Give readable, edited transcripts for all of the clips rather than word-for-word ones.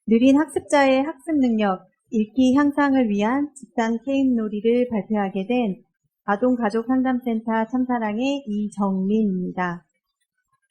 느린 학습자의 학습 능력, 읽기 향상을 위한 집단 게임 놀이를 발표하게 된 아동가족상담센터 참사랑의 이정민입니다.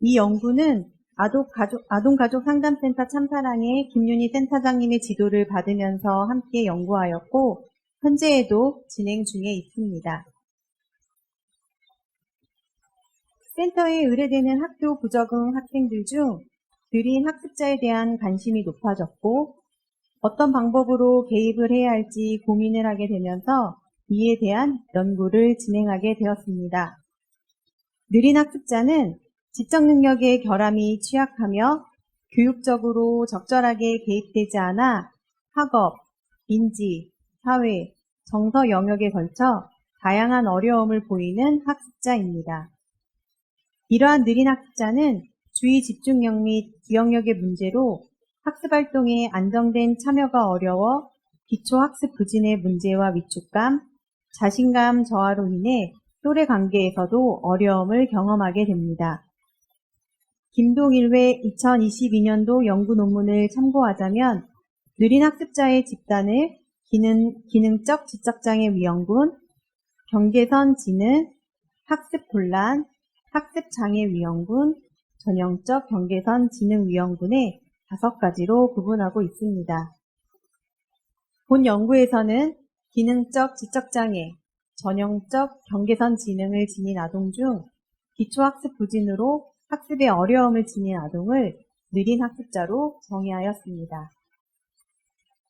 이 연구는 아동가족상담센터 참사랑의 김윤희 센터장님의 지도를 받으면서 함께 연구하였고 현재에도 진행 중에 있습니다. 센터에 의뢰되는 학교 부적응 학생들 중 느린 학습자에 대한 관심이 높아졌고 어떤 방법으로 개입을 해야 할지 고민을 하게 되면서 이에 대한 연구를 진행하게 되었습니다. 느린 학습자는 지적 능력의 결함이 취약하며 교육적으로 적절하게 개입되지 않아 학업, 인지, 사회, 정서 영역에 걸쳐 다양한 어려움을 보이는 학습자입니다. 이러한 느린 학습자는 주의 집중력 및 기억력의 문제로 학습활동에 안정된 참여가 어려워 기초학습 부진의 문제와 위축감, 자신감 저하로 인해 또래 관계에서도 어려움을 경험하게 됩니다. 김동일회 2022년도 연구 논문을 참고하자면 느린 학습자의 집단을 기능적 지적장애 위험군, 경계선 지능, 학습 곤란, 학습장애 위험군, 전형적 경계선 지능 위험군의 5가지로 구분하고 있습니다. 본 연구에서는 기능적 지적장애, 전형적 경계선 지능을 지닌 아동 중 기초학습 부진으로 학습에 어려움을 지닌 아동을 느린 학습자로 정의하였습니다.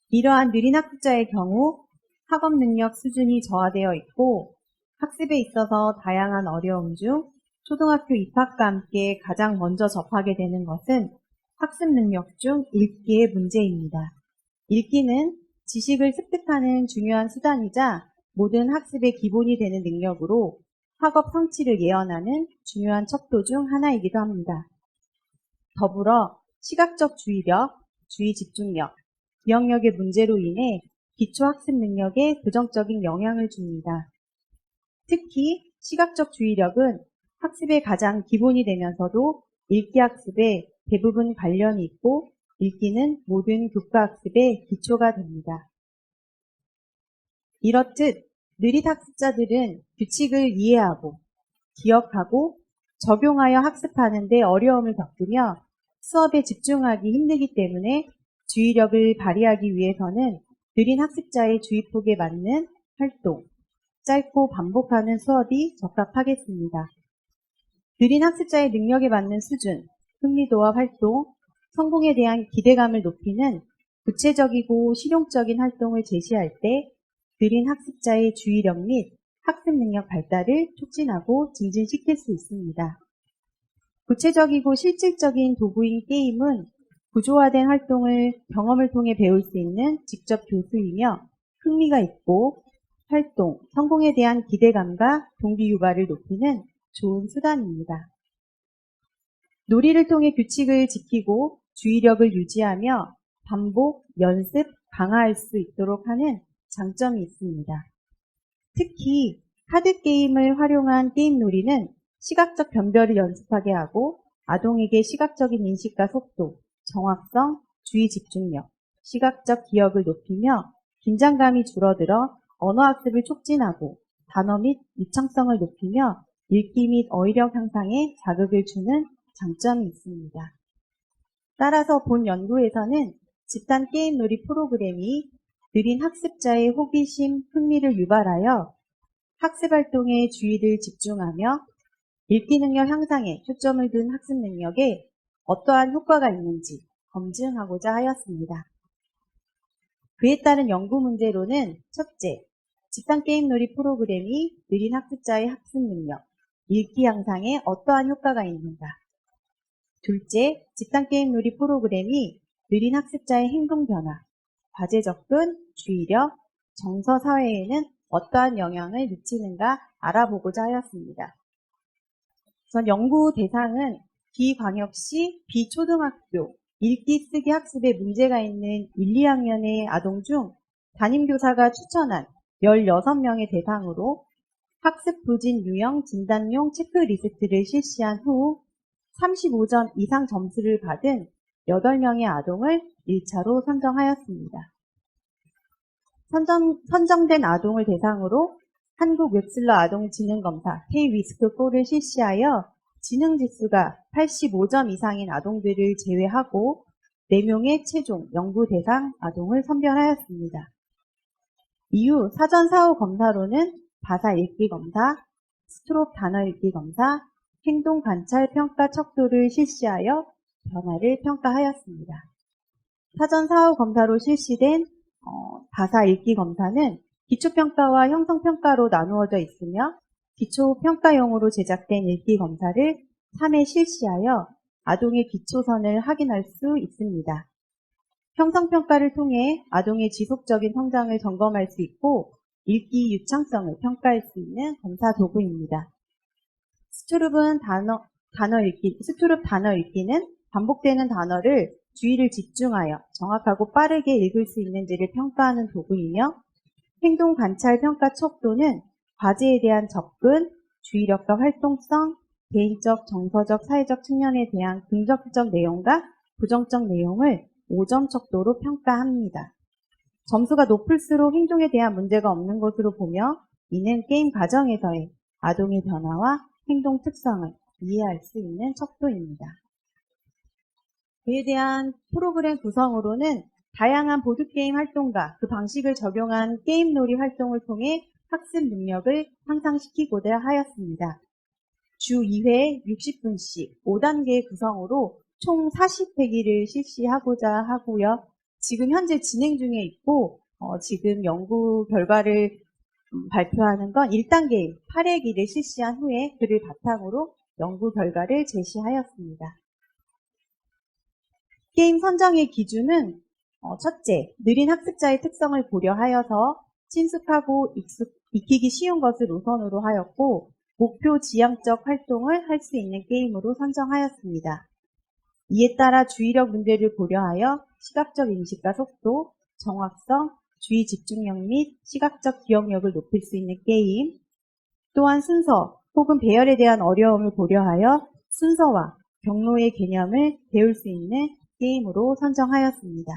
이러한 느린 학습자의 경우 학업 능력 수준이 저하되어 있고 학습에 있어서 다양한 어려움 중 초등학교 입학과 함께 가장 먼저 접하게 되는 것은 학습 능력 중 읽기의 문제입니다. 읽기는 지식을 습득하는 중요한 수단이자 모든 학습의 기본이 되는 능력으로 학업 성취를 예언하는 중요한 척도 중 하나이기도 합니다. 더불어 시각적 주의력, 주의 집중력, 기억력의 문제로 인해 기초학습 능력에 부정적인 영향을 줍니다. 특히 시각적 주의력은 학습의 가장 기본이 되면서도 읽기 학습에 대부분 관련이 있고 읽기는 모든 교과 학습의 기초가 됩니다. 이렇듯 느릿 학습자들은 규칙을 이해하고 기억하고 적용하여 학습하는 데 어려움을 겪으며 수업에 집중하기 힘들기 때문에 주의력을 발휘하기 위해서는 느린 학습자의 주의폭에 맞는 활동, 짧고 반복하는 수업이 적합하겠습니다. 느린 학습자의 능력에 맞는 수준, 흥미도와 활동, 성공에 대한 기대감을 높이는 구체적이고 실용적인 활동을 제시할 때 느린 학습자의 주의력 및 학습 능력 발달을 촉진하고 증진시킬 수 있습니다. 구체적이고 실질적인 도구인 게임은 구조화된 활동을 경험을 통해 배울 수 있는 직접 교수이며 흥미가 있고 활동, 성공에 대한 기대감과 동기 유발을 높이는 좋은 수단입니다. 놀이를 통해 규칙을 지키고 주의력을 유지하며 반복, 연습, 강화할 수 있도록 하는 장점이 있습니다. 특히 카드게임을 활용한 게임 놀이는 시각적 변별을 연습하게 하고 아동에게 시각적인 인식과 속도, 정확성, 주의 집중력, 시각적 기억을 높이며 긴장감이 줄어들어 언어학습을 촉진하고 단어 및 유창성을 높이며 읽기 및 어휘력 향상에 자극을 주는 장점이 있습니다. 따라서 본 연구에서는 집단 게임 놀이 프로그램이 느린 학습자의 호기심, 흥미를 유발하여 학습활동에 주의를 집중하며 읽기 능력 향상에 초점을 둔 학습 능력에 어떠한 효과가 있는지 검증하고자 하였습니다. 그에 따른 연구 문제로는 첫째, 집단 게임 놀이 프로그램이 느린 학습자의 학습 능력, 읽기 향상에 어떠한 효과가 있는가. 둘째, 집단 게임 놀이 프로그램이 느린 학습자의 행동 변화, 과제 접근, 주의력, 정서 사회에는 어떠한 영향을 미치는가 알아보고자 하였습니다. 우선 연구 대상은 비광역시 비초등학교 읽기 쓰기 학습에 문제가 있는 1, 2학년의 아동 중 담임교사가 추천한 16명의 대상으로 학습 부진 유형 진단용 체크리스트를 실시한 후 35점 이상 점수를 받은 8명의 아동을 1차로 선정하였습니다. 선정된 아동을 대상으로 한국 웹슬러 아동지능검사 K-위스크4를 실시하여 지능지수가 85점 이상인 아동들을 제외하고 4명의 최종 연구 대상 아동을 선별하였습니다. 이후 사전 사후 검사로는 바사 읽기 검사, 스트롭 단어 읽기 검사, 행동 관찰 평가 척도를 실시하여 변화를 평가하였습니다. 사전 사후 검사로 실시된 바사 읽기 검사는 기초평가와 형성평가로 나누어져 있으며 기초평가용으로 제작된 읽기 검사를 3회 실시하여 아동의 기초선을 확인할 수 있습니다. 형성평가를 통해 아동의 지속적인 성장을 점검할 수 있고 읽기 유창성을 평가할 수 있는 검사 도구입니다. 스트룹 단어 읽기는 반복되는 단어를 주의를 집중하여 정확하고 빠르게 읽을 수 있는지를 평가하는 도구이며 행동 관찰 평가 척도는 과제에 대한 접근, 주의력과 활동성, 개인적, 정서적, 사회적 측면에 대한 긍정적 내용과 부정적 내용을 5점 척도로 평가합니다. 점수가 높을수록 행동에 대한 문제가 없는 것으로 보며 이는 게임 과정에서의 아동의 변화와 행동 특성을 이해할 수 있는 척도입니다. 그에 대한 프로그램 구성으로는 다양한 보드게임 활동과 그 방식을 적용한 게임놀이 활동을 통해 학습 능력을 향상시키고자 하였습니다. 주 2회 60분씩 5단계 구성으로 총 40회기를 실시하고자 하고요. 지금 현재 진행 중에 있고 지금 연구 결과를 발표하는 건 1단계 8회기를 실시한 후에 그를 바탕으로 연구 결과를 제시하였습니다. 게임 선정의 기준은 첫째, 느린 학습자의 특성을 고려하여서 친숙하고 익히기 쉬운 것을 우선으로 하였고 목표 지향적 활동을 할 수 있는 게임으로 선정하였습니다. 이에 따라 주의력 문제를 고려하여 시각적 인식과 속도, 정확성, 주의 집중력 및 시각적 기억력을 높일 수 있는 게임, 또한 순서 혹은 배열에 대한 어려움을 고려하여 순서와 경로의 개념을 배울 수 있는 게임으로 선정하였습니다.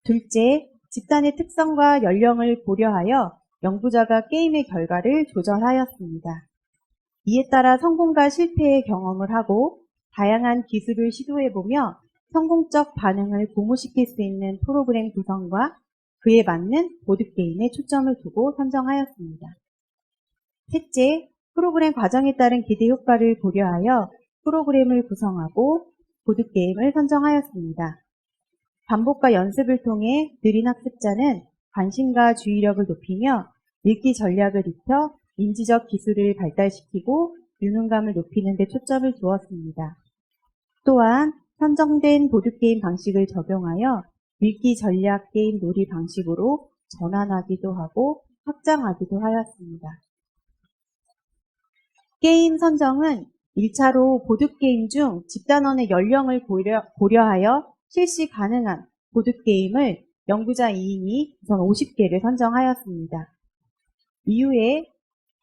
둘째, 집단의 특성과 연령을 고려하여 연구자가 게임의 결과를 조절하였습니다. 이에 따라 성공과 실패의 경험을 하고 다양한 기술을 시도해보며 성공적 반응을 고무시킬 수 있는 프로그램 구성과 그에 맞는 보드게임에 초점을 두고 선정하였습니다. 셋째, 프로그램 과정에 따른 기대 효과를 고려하여 프로그램을 구성하고 보드게임을 선정하였습니다. 반복과 연습을 통해 느린 학습자는 관심과 주의력을 높이며 읽기 전략을 익혀 인지적 기술을 발달시키고 유능감을 높이는 데 초점을 두었습니다. 또한 선정된 보드게임 방식을 적용하여 읽기 전략 게임 놀이 방식으로 전환하기도 하고 확장하기도 하였습니다. 게임 선정은 1차로 보드게임 중 집단원의 연령을 고려하여 실시 가능한 보드게임을 연구자 2인이 우선 50개를 선정하였습니다. 이후에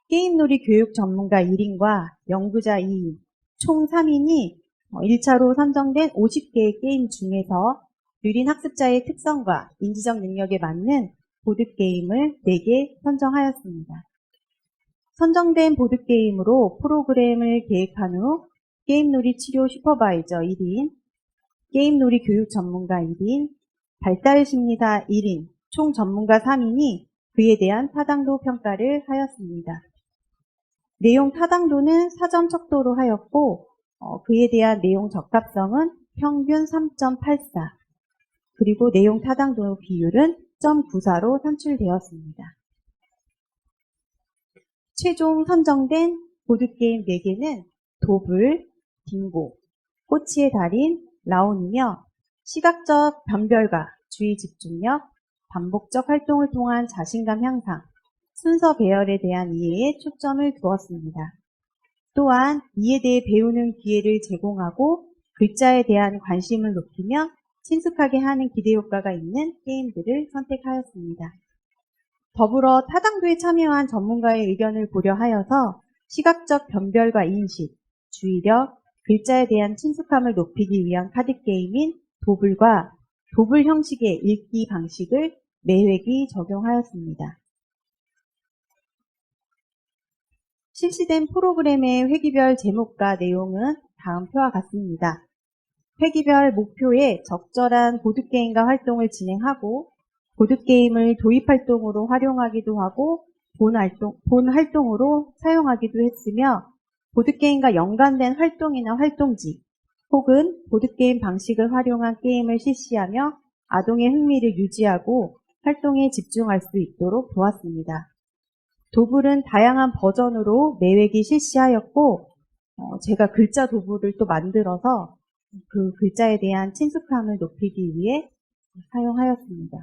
게임놀이 교육 전문가 1인과 연구자 2인, 총 3인이 1차로 선정된 50개의 게임 중에서 느린 학습자의 특성과 인지적 능력에 맞는 보드게임을 4개 선정하였습니다. 선정된 보드게임으로 프로그램을 계획한 후 게임놀이 치료 슈퍼바이저 1인, 게임놀이 교육 전문가 1인, 발달심리사 1인, 총 전문가 3인이 그에 대한 타당도 평가를 하였습니다. 내용 타당도는 4점 척도로 하였고 그에 대한 내용 적합성은 평균 3.84, 그리고 내용 타당도 비율은 0.94로 산출되었습니다. 최종 선정된 보드게임 4개는 도블, 빙고, 꼬치의 달인, 라온이며 시각적 변별과 주의 집중력, 반복적 활동을 통한 자신감 향상, 순서 배열에 대한 이해에 초점을 두었습니다. 또한 이에 대해 배우는 기회를 제공하고 글자에 대한 관심을 높이며 친숙하게 하는 기대 효과가 있는 게임들을 선택하였습니다. 더불어 타당도에 참여한 전문가의 의견을 고려하여서 시각적 변별과 인식, 주의력, 글자에 대한 친숙함을 높이기 위한 카드게임인 도블과 도블 형식의 읽기 방식을 매회기 적용하였습니다. 실시된 프로그램의 회기별 제목과 내용은 다음 표와 같습니다. 회기별 목표에 적절한 보드게임과 활동을 진행하고 보드게임을 도입활동으로 활용하기도 하고 본 활동으로 사용하기도 했으며 보드게임과 연관된 활동이나 활동지 혹은 보드게임 방식을 활용한 게임을 실시하며 아동의 흥미를 유지하고 활동에 집중할 수 있도록 도왔습니다. 도블은 다양한 버전으로 매회기 실시하였고 제가 글자 도블을 또 만들어서 그 글자에 대한 친숙함을 높이기 위해 사용하였습니다.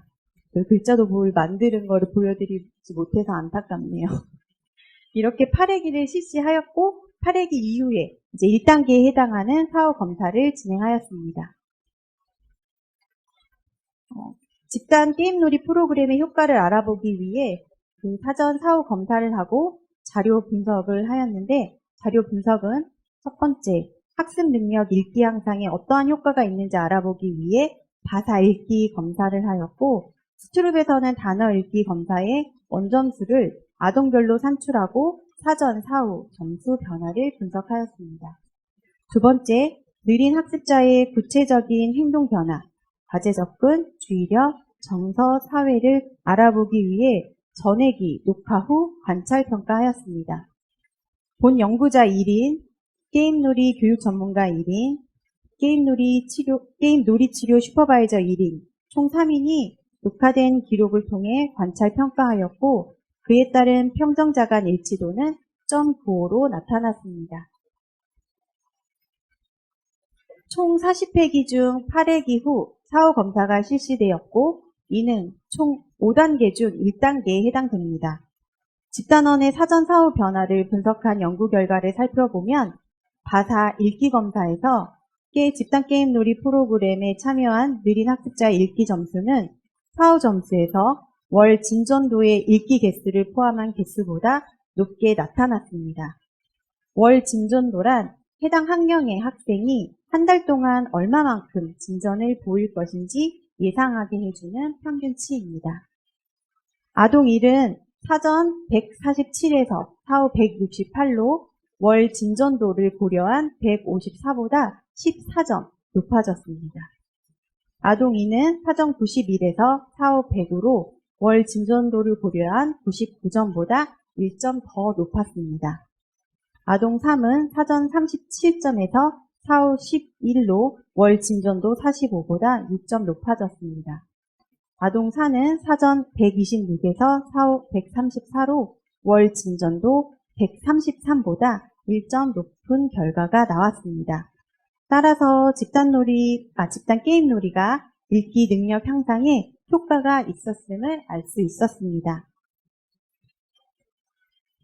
그 글자 도블 만드는 거를 보여드리지 못해서 안타깝네요. 이렇게 8회기를 실시하였고 8회기 이후에 이제 1단계에 해당하는 사후 검사를 진행하였습니다. 집단 게임놀이 프로그램의 효과를 알아보기 위해 그 사전 사후 검사를 하고 자료 분석을 하였는데 자료 분석은 첫 번째, 학습 능력 읽기 향상에 어떠한 효과가 있는지 알아보기 위해 바사 읽기 검사를 하였고 스트룹에서는 단어 읽기 검사의 원점수를 아동별로 산출하고 사전, 사후 점수 변화를 분석하였습니다. 두 번째, 느린 학습자의 구체적인 행동 변화, 과제 접근, 주의력, 정서, 사회를 알아보기 위해 전회기, 녹화 후 관찰 평가하였습니다. 본 연구자 1인, 게임놀이 교육 전문가 1인, 게임놀이 치료 슈퍼바이저 1인, 총 3인이 녹화된 기록을 통해 관찰 평가하였고 그에 따른 평정자 간 일치도는 0.95로 나타났습니다. 총 40회기 중 8회기 후 사후 검사가 실시되었고 이는 총 5단계 중 1단계에 해당됩니다. 집단원의 사전 사후 변화를 분석한 연구 결과를 살펴보면 바사 읽기 검사에서 집단 게임 놀이 프로그램에 참여한 느린 학습자의 읽기 점수는 사후 점수에서 월 진전도의 읽기 개수를 포함한 개수보다 높게 나타났습니다. 월 진전도란 해당 학령의 학생이 한 달 동안 얼마만큼 진전을 보일 것인지 예상하게 해주는 평균치입니다. 아동 1은 사전 147에서 사후 168로 월 진전도를 고려한 154보다 14점 높아졌습니다. 아동 2는 사전 91에서 사후 100으로 월 진전도를 고려한 99점보다 1점 더 높았습니다. 아동 3은 사전 37점에서 사후 11로 월 진전도 45보다 6점 높아졌습니다. 아동 4는 사전 126에서 사후 134로 월 진전도 133보다 1점 높은 결과가 나왔습니다. 따라서 집단 게임 놀이가 읽기 능력 향상에 효과가 있었음을 알 수 있었습니다.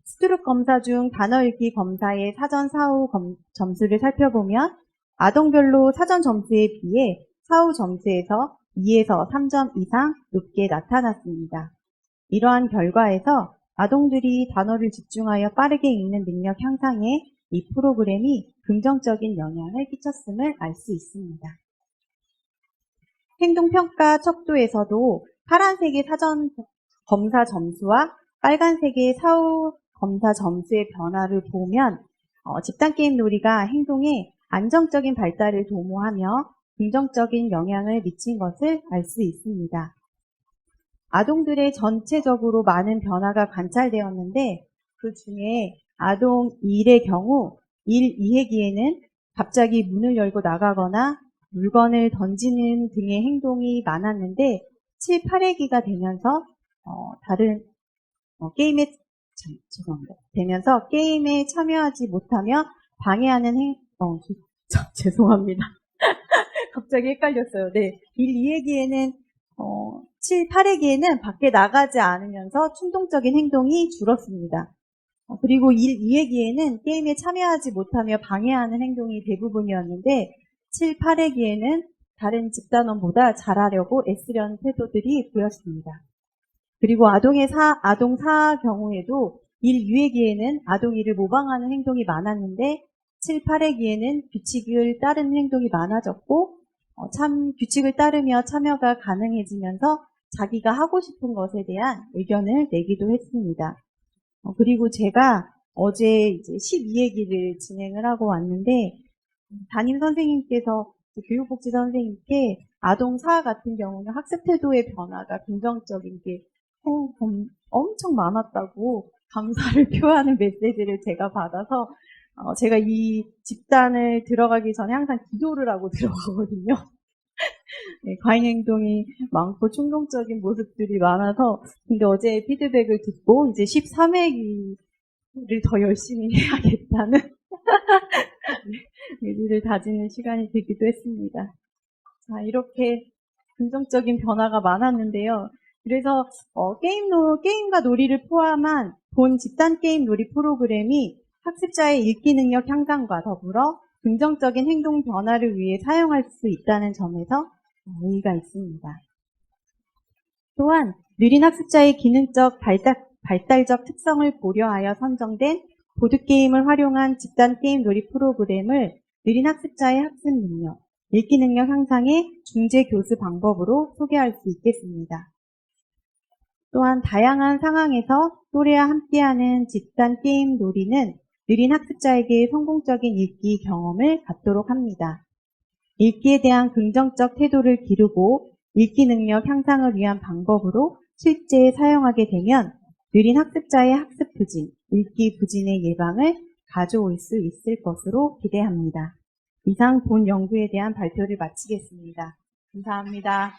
스트룹 검사 중 단어 읽기 검사의 사전 사후 점수를 살펴보면 아동별로 사전 점수에 비해 사후 점수에서 2에서 3점 이상 높게 나타났습니다. 이러한 결과에서 아동들이 단어를 집중하여 빠르게 읽는 능력 향상에 이 프로그램이 긍정적인 영향을 끼쳤음을 알 수 있습니다. 행동평가 척도에서도 파란색의 사전 검사 점수와 빨간색의 사후 검사 점수의 변화를 보면 집단 게임 놀이가 행동에 안정적인 발달을 도모하며 긍정적인 영향을 미친 것을 알 수 있습니다. 아동들의 전체적으로 많은 변화가 관찰되었는데 그 중에 아동 1의 경우 1, 2회기에는 갑자기 문을 열고 나가거나 물건을 던지는 등의 행동이 많았는데 7, 8회기가 되면서 게임에 참여하지 못하며 방해하는 죄송합니다. 갑자기 헷갈렸어요. 네. 1, 2회기에는 7, 8회기에는 밖에 나가지 않으면서 충동적인 행동이 줄었습니다. 그리고 1, 2회기에는 게임에 참여하지 못하며 방해하는 행동이 대부분이었는데 7, 8회기에는 다른 집단원보다 잘하려고 애쓰려는 태도들이 보였습니다. 그리고 아동 4 경우에도 1, 2회기에는 아동 1을 모방하는 행동이 많았는데 7, 8회기에는 규칙을 따르는 행동이 많아졌고 참 규칙을 따르며 참여가 가능해지면서 자기가 하고 싶은 것에 대한 의견을 내기도 했습니다. 그리고 제가 어제 이제 12회기를 진행을 하고 왔는데 담임 선생님께서 교육복지 선생님께 아동 사화 같은 경우는 학습 태도의 변화가 긍정적인 게 엄청 많았다고 감사를 표하는 메시지를 제가 받아서 제가 이 집단을 들어가기 전에 항상 기도를 하고 들어가거든요. 네, 과잉 행동이 많고 충동적인 모습들이 많아서 근데 어제 피드백을 듣고 이제 13회기를 더 열심히 해야겠다는 의지를 다지는 시간이 되기도 했습니다. 자, 이렇게 긍정적인 변화가 많았는데요. 그래서 게임과 놀이를 포함한 본 집단 게임 놀이 프로그램이 학습자의 읽기 능력 향상과 더불어 긍정적인 행동 변화를 위해 사용할 수 있다는 점에서 의의가 있습니다. 또한 느린 학습자의 기능적 발달적 특성을 고려하여 선정된 보드게임을 활용한 집단 게임 놀이 프로그램을 느린 학습자의 학습 능력, 읽기 능력 향상의 중재 교수 방법으로 소개할 수 있겠습니다. 또한 다양한 상황에서 또래와 함께하는 집단 게임 놀이는 느린 학습자에게 성공적인 읽기 경험을 갖도록 합니다. 읽기에 대한 긍정적 태도를 기르고 읽기 능력 향상을 위한 방법으로 실제 사용하게 되면 느린 학습자의 학습 부진, 읽기 부진의 예방을 가져올 수 있을 것으로 기대합니다. 이상 본 연구에 대한 발표를 마치겠습니다. 감사합니다.